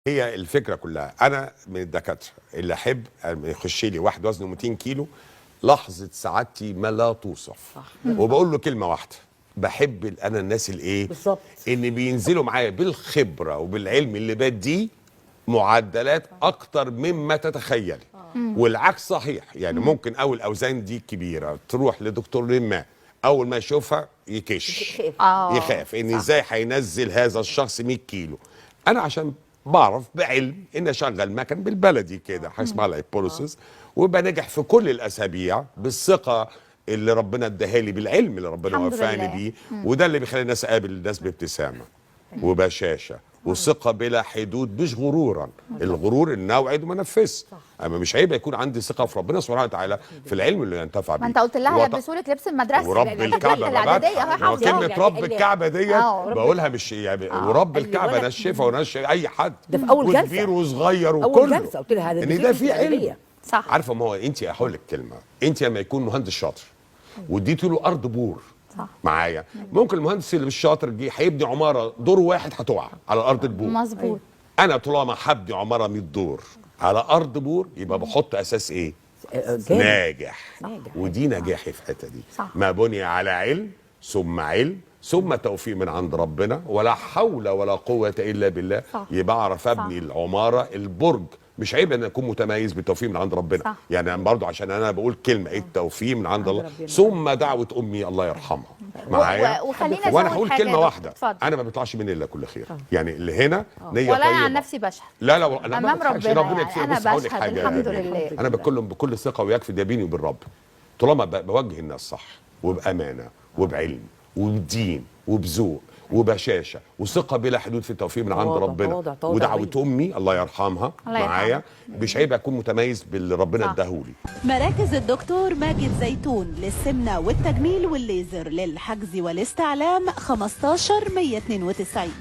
هي الفكره كلها، انا من الدكاتره اللي احب يخش لي واحد وزنه 200 كيلو لحظه سعادتي ما لا توصف. وبقول له كلمه واحده، بحب انا الناس الايه بالظبط ان بينزلوا معايا بالخبره وبالعلم اللي بديه معدلات اكتر مما تتخيلي. والعكس صحيح، يعني ممكن اول اوزان دي كبيره تروح لدكتور ما، اول ما يشوفها يكش يخاف ان ازاي هينزل هذا الشخص 100 كيلو. انا عشان بعرف بعلم ان اشغل مكن بالبلدي كده حاجه اسمها الهيبوليسيس، ويبقى ناجح في كل الاسابيع بالثقه اللي ربنا اداها لي بالعلم اللي ربنا وفقني بيه. وده اللي بيخلي الناس اقابل الناس بابتسامه وبشاشه وثقه بلا حدود، مش غرورا. الغرور ان اوعد وما انفذش. اما مش عيب يكون عندي ثقه في ربنا سبحانه وتعالى في العلم اللي ينتفع بيه. ما انت قلت لها لبسوا لك لبس المدرسه ورب الكعبه الاعداديه اهي حافظه كلمه رب الكعبه ديت بقولها مش يعني ورب الكعبه نشفها ونشف اي حد، ده في اول جلسه وكبير وصغير وكله. اول جلسه قلت لها هذا ان ده في علم. صح. عارفه ما هو انت هقول لك كلمه، انت لما يكون مهندس شاطر واديتي له ارض بور صح معايا، ممكن المهندس اللي مش شاطر جه هيبني عماره دور واحد هتقع على ارض البور. مظبوط. انا طالما هبني عماره 100 دور على ارض بور يبقى بحط اساس ايه؟ ناجح. ودي نجاحي في الحته دي. صح. ما بني على علم ثم توفيق من عند ربنا، ولا حول ولا قوه الا بالله. صح. يبقى اعرف ابني العماره البرج. مش عيب ان اكون متميز بالتوفيق من عند ربنا. صح. يعني برضو عشان انا بقول كلمه التوفيق من عند الله، ثم دعوه امي الله يرحمها معايا. وخلينا وانا هقول كلمه واحده، اتفضل. انا ما بيطلعش مني الا كل خير. يعني اللي هنا نيه ولا طيبه. انا عن نفسي بشهد لا لا امام ربنا يعني انا بص بشهد الحمد لله. انا بكلم بكل ثقه ويكفي ده بيني وبين رب. طالما بوجه الناس صح وبامانه وبعلم وبدين وبذوق وبشاشه وثقه بلا حدود في التوفيق من عند ربنا ودعوه امي الله يرحمها معايا، مش عيب اكون متميز باللي ربنا اداهولي. مراكز الدكتور ماجد زيتون للسمنه والتجميل والليزر للحجز والاستعلام 15 192.